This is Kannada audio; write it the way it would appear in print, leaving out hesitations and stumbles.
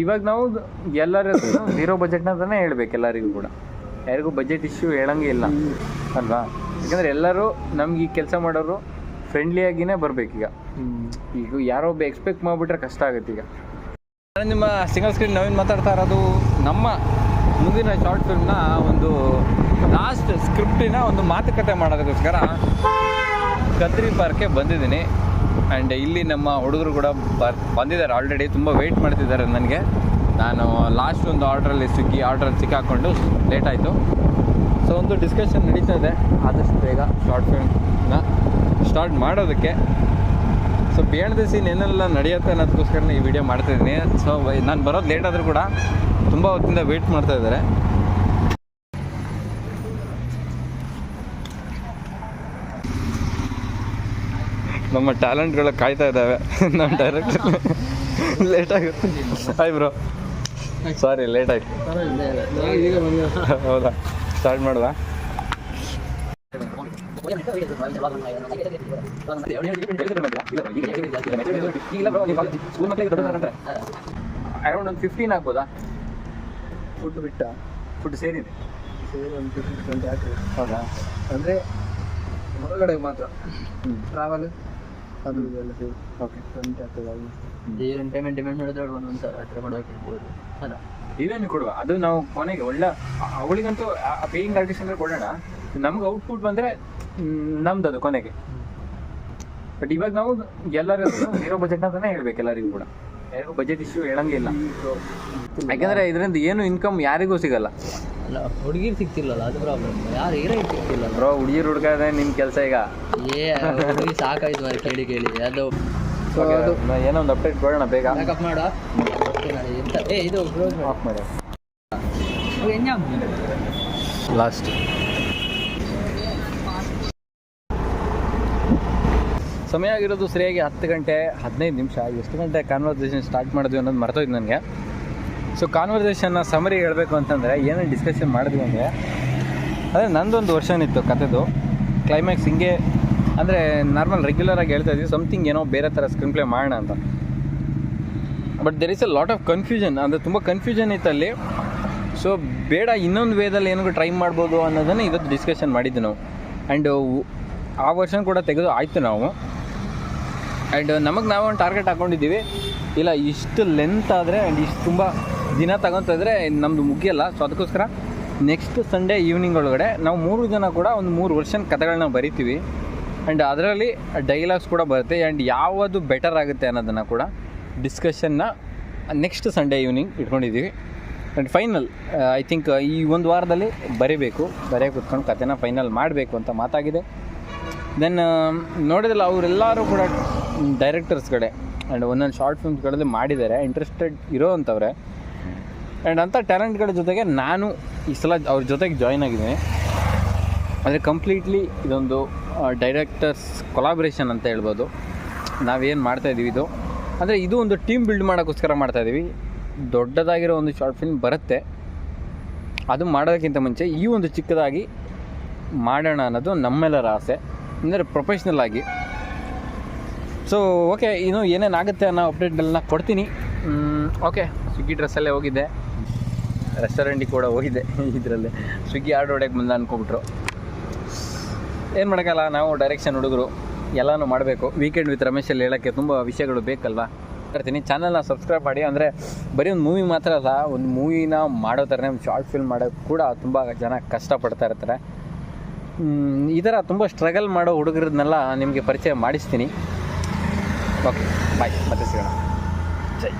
ಇವಾಗ ನಾವು ಎಲ್ಲರಿಗೂ ಝೀರೋ ಬಜೆಟ್ನ ಅಂತಾನೆ ಹೇಳ್ಬೇಕು. ಎಲ್ಲರಿಗೂ ಕೂಡ ಯಾರಿಗೂ ಬಜೆಟ್ ಇಶ್ಯೂ ಹೇಳಂಗೆ ಇಲ್ಲ ಅಲ್ವಾ? ಯಾಕಂದರೆ ಎಲ್ಲರೂ ನಮ್ಗೆ ಈ ಕೆಲಸ ಮಾಡೋರು ಫ್ರೆಂಡ್ಲಿಯಾಗಿಯೇ ಬರಬೇಕೀಗ. ಈಗ ಯಾರೋ ಒಬ್ಬ ಎಕ್ಸ್ಪೆಕ್ಟ್ ಮಾಡಿಬಿಟ್ರೆ ಕಷ್ಟ ಆಗುತ್ತೆ. ಈಗ ನಿಮ್ಮ ಸಿಂಗಲ್ ಸ್ಕ್ರೀನ್ ನವೀನ್ ಮಾತಾಡ್ತಾ ಇರೋದು ನಮ್ಮ ಮುಂದಿನ ಶಾರ್ಟ್ ಫಿಲ್ಮ್ನ ಒಂದು ಲಾಸ್ಟ್ ಸ್ಕ್ರಿಪ್ಟಿನ ಒಂದು ಮಾತುಕತೆ ಮಾಡೋದಕ್ಕೋಸ್ಕರ ಕದ್ರಿ ಪಾರ್ಕ್ಗೆ ಬಂದಿದ್ದೀನಿ. ಆ್ಯಂಡ್ ಇಲ್ಲಿ ನಮ್ಮ ಹುಡುಗರು ಕೂಡ ಬಂದಿದ್ದಾರೆ ಆಲ್ರೆಡಿ. ತುಂಬ ವೆಯ್ಟ್ ಮಾಡ್ತಿದ್ದಾರೆ ನನಗೆ. ನಾನು ಲಾಸ್ಟ್ ಒಂದು ಆರ್ಡ್ರಲ್ಲಿ ಸ್ವಿಗ್ಗಿ ಆರ್ಡ್ರಲ್ಲಿ ಸಿಕ್ಕಾಕೊಂಡು ಲೇಟ್ ಆಯಿತು. ಸೊ ಒಂದು ಡಿಸ್ಕಷನ್ ನಡೀತಾ ಇದೆ ಆದಷ್ಟು ಬೇಗ ಶಾರ್ಟ್ ಫಿಲ್ಮ್ನ ಸ್ಟಾರ್ಟ್ ಮಾಡೋದಕ್ಕೆ. ಸೊ ಬಿಯಾಂಡ್ ದ ಸೀನ್ ಏನೆಲ್ಲ ನಡೆಯುತ್ತೆ ಅನ್ನೋದಕ್ಕೋಸ್ಕರ ಈ ವಿಡಿಯೋ ಮಾಡ್ತಾಯಿದ್ದೀನಿ. ಸೊ ನಾನು ಬರೋದು ಲೇಟ್ ಆದರೂ ಕೂಡ ತುಂಬ ಹೊತ್ತಿಂದ ವೆಯ್ಟ್ ಮಾಡ್ತಾ ಇದ್ದಾರೆ. ನಮ್ಮ ಟ್ಯಾಲೆಂಟ್ಗಳು ಕಾಯ್ತಾ ಇದ್ದಾವೆ. ನಮ್ಮ ಡೈರೆಕ್ಟರ್ ಲೇಟ್ ಆಗುತ್ತೆ. ಹಾಯ್ ಬ್ರೋ, ಸಾರಿ ಲೇಟ್ ಆಯಿತು. ಹೌದಾ, ಸ್ಟಾರ್ಟ್ ಮಾಡುವ. ಅರೌಂಡ್ ಒಂದು 15 ಆಗ್ಬೋದಾ? ಫುಡ್ ಬಿಟ್ಟ ಫುಡ್ ಸೇರಿದೆ ಒಂದು 20 ಹಾಕಿ. ಹೌದಾ? ಅಂದರೆ ಹೊರಗಡೆ ಮಾತ್ರ ಟ್ರಾವೆಲ್ ಅದು ಇದೆಲ್ಲ ಸೇರಿ ಓಕೆ 20 ಆಗ್ತದೆ. ಏನು ಪೇಮೆಂಟ್ ಮಾಡಿದ್ರೆ ಒಂದೊಂದು ಸಾವಿರ ಹತ್ರ ಮಾಡೋಕ್ಕಿರ್ಬೋದು ಅಲ್ಲ. ಇವೇನು ಕೊಡುವ, ಅದು ನಾವು ಕೊನೆಗೆ ಒಳ್ಳೆ ಅವಳಿಗಂತೂ ಪೇಯಿಂಗ್ ಆರ್ಟಿಸ್ಟ್ ಅಂದರೆ ಕೊಡೋಣ. ನಮ್ಗೆ ಔಟ್ಪುಟ್ ಬಂದರೆ ನಮ್ದು ಅದು ಕೊನೆಗೆ. ಬಟ್ ಇವಾಗ ನಾವು ಎಲ್ಲರಿಗೂ ಝೀರೋ ಬಜೆಟ್ ಅಂತಾನೆ ಹೇಳ್ಬೇಕು. ಎಲ್ಲರಿಗೂ ಕೂಡ ಯಾರಿಗೂ ಬಜೆಟ್ ಇಶ್ಯೂ ಹೇಳಂಗೆ ಇಲ್ಲ. ಯಾಕಂದರೆ ಇದರಿಂದ ಏನು ಇನ್ಕಮ್ ಯಾರಿಗೂ ಸಿಗಲ್ಲ. ಅಲ್ಲ, ಹುಡುಗಿರು ಸಿಗ್ತಿಲ್ಲಲ್ಲ, ಅದು ಪ್ರಾಬ್ಲಮ್. ಯಾರು ಹೀರೋಯಿನ್ ಸಿಗ್ತಿಲ್ಲ ಬ್ರೋ. ಹುಡುಗಿರು ಹುಡುಗಾದ್ರೆ ನಿಮ್ಮ ಕೆಲಸ ಈಗ ಹುಡುಗಿ ಸಾಕಾಯ್ತು ಮಾರೆ ಕೇಳಿ ಕೇಳಿ. ಅದು ಏನೋ ಒಂದು ಅಪ್ಡೇಟ್ ಕೊಡೋಣ ಬೇಗ. ಮೇಕಪ್ ಮಾಡ ಎಂತ ಇದು ಆಫ್ ಮಾಡಿ ಲಾಸ್ಟ್. ಸಮಯ ಆಗಿರೋದು ಸರಿಯಾಗಿ 10 ಗಂಟೆ 15 ನಿಮಿಷ. ಎಷ್ಟು ಗಂಟೆ ಕಾನ್ವರ್ಸೇಷನ್ ಸ್ಟಾರ್ಟ್ ಮಾಡಿದ್ವಿ ಅನ್ನೋದು ಮರ್ತೋಯ್ತು ನನಗೆ. ಸೊ ಕಾನ್ವರ್ಸೇಷನ್ನ ಸಮರಿ ಹೇಳಬೇಕು ಅಂತಂದರೆ ಏನೇನು ಡಿಸ್ಕಷನ್ ಮಾಡಿದ್ವಿ ಅಂದರೆ, ಅದೇ ನಂದೊಂದು ವರ್ಷನ್ ಇತ್ತು ಕಥೆದು. ಕ್ಲೈಮ್ಯಾಕ್ಸ್ ಹಿಂಗೆ ಅಂದರೆ ನಾರ್ಮಲ್ ರೆಗ್ಯುಲರಾಗಿ ಹೇಳ್ತಾ ಇದ್ವಿ ಸಮಥಿಂಗ್ ಏನೋ ಬೇರೆ ಥರ ಸ್ಕ್ರೀನ್ ಪ್ಲೇ ಮಾಡೋಣ ಅಂತ. But there is a lot of confusion. ಅಂದರೆ ತುಂಬ ಕನ್ಫ್ಯೂಷನ್ ಇತ್ತು ಅಲ್ಲಿ. ಸೊ ಬೇಡ, ಇನ್ನೊಂದು ವೇದಲ್ಲಿ ಏನಾಗೂ ಟ್ರೈ ಮಾಡ್ಬೋದು ಅನ್ನೋದನ್ನು ಇವತ್ತು ಡಿಸ್ಕಷನ್ ಮಾಡಿದ್ವಿ ನಾವು. ಆ್ಯಂಡ್ ಆ ವರ್ಷನ್ ಕೂಡ ತೆಗೆದು ಆಯಿತು ನಾವು. ಆ್ಯಂಡ್ ನಮಗೆ ನಾವು ಒಂದು ಟಾರ್ಗೆಟ್ ಹಾಕ್ಕೊಂಡಿದ್ದೀವಿ, ಇಲ್ಲ ಇಷ್ಟು ಲೆಂತ್ ಆದರೆ ಆ್ಯಂಡ್ ಇಷ್ಟು ತುಂಬ ದಿನ ತಗೊತಿದ್ರೆ ನಮ್ಮದು ಮುಗಿಯಲ್ಲ. ಸೊ ಅದಕ್ಕೋಸ್ಕರ ನೆಕ್ಸ್ಟ್ ಸಂಡೇ ಈವ್ನಿಂಗ್ ಒಳಗಡೆ ನಾವು 3 ಜನ ಕೂಡ ಒಂದು 3 ವರ್ಷನ್ ಕಥೆಗಳನ್ನ ಬರಿತೀವಿ. ಆ್ಯಂಡ್ ಅದರಲ್ಲಿ ಡೈಲಾಗ್ಸ್ ಕೂಡ ಬರುತ್ತೆ. ಆ್ಯಂಡ್ ಯಾವುದು ಬೆಟರ್ ಆಗುತ್ತೆ ಅನ್ನೋದನ್ನು ಕೂಡ ಡಿಸ್ಕಷನ್ನ ನೆಕ್ಸ್ಟ್ ಸಂಡೇ ಈವ್ನಿಂಗ್ ಇಟ್ಕೊಂಡಿದ್ದೀವಿ. ಆ್ಯಂಡ್ ಫೈನಲ್ ಐ ಥಿಂಕ್ ಈ ಒಂದು ವಾರದಲ್ಲಿ ಬರೆಯೋಕೆ ಕೂತ್ಕೊಂಡು ಕಥೆನ ಫೈನಲ್ ಮಾಡಬೇಕು ಅಂತ ಮಾತಾಗಿದೆ. ದೆನ್ ನೋಡಿದ್ರಲ್ಲ, ಅವರೆಲ್ಲರೂ ಕೂಡ ಡೈರೆಕ್ಟರ್ಸ್ಗಳೇ ಆ್ಯಂಡ್ ಒಂದೊಂದು ಶಾರ್ಟ್ ಫಿಲ್ಮ್ಸ್ಗಳಲ್ಲಿ ಮಾಡಿದ್ದಾರೆ, ಇಂಟ್ರೆಸ್ಟೆಡ್ ಇರೋ ಅಂಥವ್ರೆ. ಆ್ಯಂಡ್ ಅಂಥ ಟ್ಯಾಲೆಂಟ್ಗಳ ಜೊತೆಗೆ ನಾನು ಈ ಸಲ ಅವ್ರ ಜೊತೆಗೆ ಜಾಯ್ನ್ ಆಗಿದ್ದೀನಿ. ಅಂದರೆ ಕಂಪ್ಲೀಟ್ಲಿ ಇದೊಂದು ಡೈರೆಕ್ಟರ್ಸ್ ಕೊಲಾಬ್ರೇಷನ್ ಅಂತ ಹೇಳ್ಬೋದು. ನಾವೇನು ಮಾಡ್ತಾಯಿದ್ದೀವಿ ಇದು ಅಂದರೆ ಇದು ಒಂದು ಟೀಮ್ ಬಿಲ್ಡ್ ಮಾಡೋಕ್ಕೋಸ್ಕರ ಮಾಡ್ತಾಯಿದ್ದೀವಿ. ದೊಡ್ಡದಾಗಿರೋ ಒಂದು ಶಾರ್ಟ್ ಫಿಲ್ಮ್ ಬರುತ್ತೆ, ಅದು ಮಾಡೋದಕ್ಕಿಂತ ಮುಂಚೆ ಈ ಒಂದು ಚಿಕ್ಕದಾಗಿ ಮಾಡೋಣ ಅನ್ನೋದು ನಮ್ಮೆಲ್ಲರ ಆಸೆ, ಅಂದರೆ ಪ್ರೊಫೆಷ್ನಲ್ ಆಗಿ. ಸೊ ಓಕೆ, ಇನ್ನು ಏನೇನಾಗುತ್ತೆ ಅನ್ನೋ ಅಪ್ಡೇಟ್ಗಳನ್ನ ಕೊಡ್ತೀನಿ. ಓಕೆ, ಸ್ವಿಗ್ಗಿ ಡ್ರೆಸ್ಸಲ್ಲೇ ಹೋಗಿದ್ದೆ, ರೆಸ್ಟೋರೆಂಟಿಗೆ ಕೂಡ ಹೋಗಿದ್ದೆ. ಇದರಲ್ಲೇ ಸ್ವಿಗ್ಗಿ ಆರ್ಡರ್ ಹೊಡೆಯೋಕ್ಕೆ ಬಂದ ಅಂದ್ಕೊಬಿಟ್ರು. ಏನು ಮಾಡೋಕ್ಕಲ್ಲ, ನಾವು ಡೈರೆಕ್ಷನ್ ಹುಡುಗರು ಎಲ್ಲನೂ ಮಾಡಬೇಕು. ವೀಕೆಂಡ್ ವಿತ್ ರಮೇಶಲ್ಲಿ ಹೇಳೋಕ್ಕೆ ತುಂಬ ವಿಷಯಗಳು ಬೇಕಲ್ವಾ. ಮಾಡ್ತೀನಿ. ಚಾನಲ್ನ ಸಬ್ಸ್ಕ್ರೈಬ್ ಮಾಡಿ. ಅಂದರೆ ಬರೀ ಒಂದು ಮೂವಿ ಮಾತ್ರ ಅಲ್ಲ, ಒಂದು ಮೂವಿನ ಮಾಡೋ ಥರನೇ ಒಂದು ಶಾರ್ಟ್ ಫಿಲ್ಮ್ ಮಾಡೋಕ್ಕೆ ಕೂಡ ತುಂಬ ಜನ ಕಷ್ಟಪಡ್ತಾ ಇರ್ತಾರೆ. ಈ ಥರ ತುಂಬ ಸ್ಟ್ರಗಲ್ ಮಾಡೋ ಹುಡುಗರನ್ನೆಲ್ಲ ನಿಮಗೆ ಪರಿಚಯ ಮಾಡಿಸ್ತೀನಿ. ಓಕೆ, ಬಾಯ್, ಮತ್ತೆ ಸಿಗೋಣ. ಜೈ.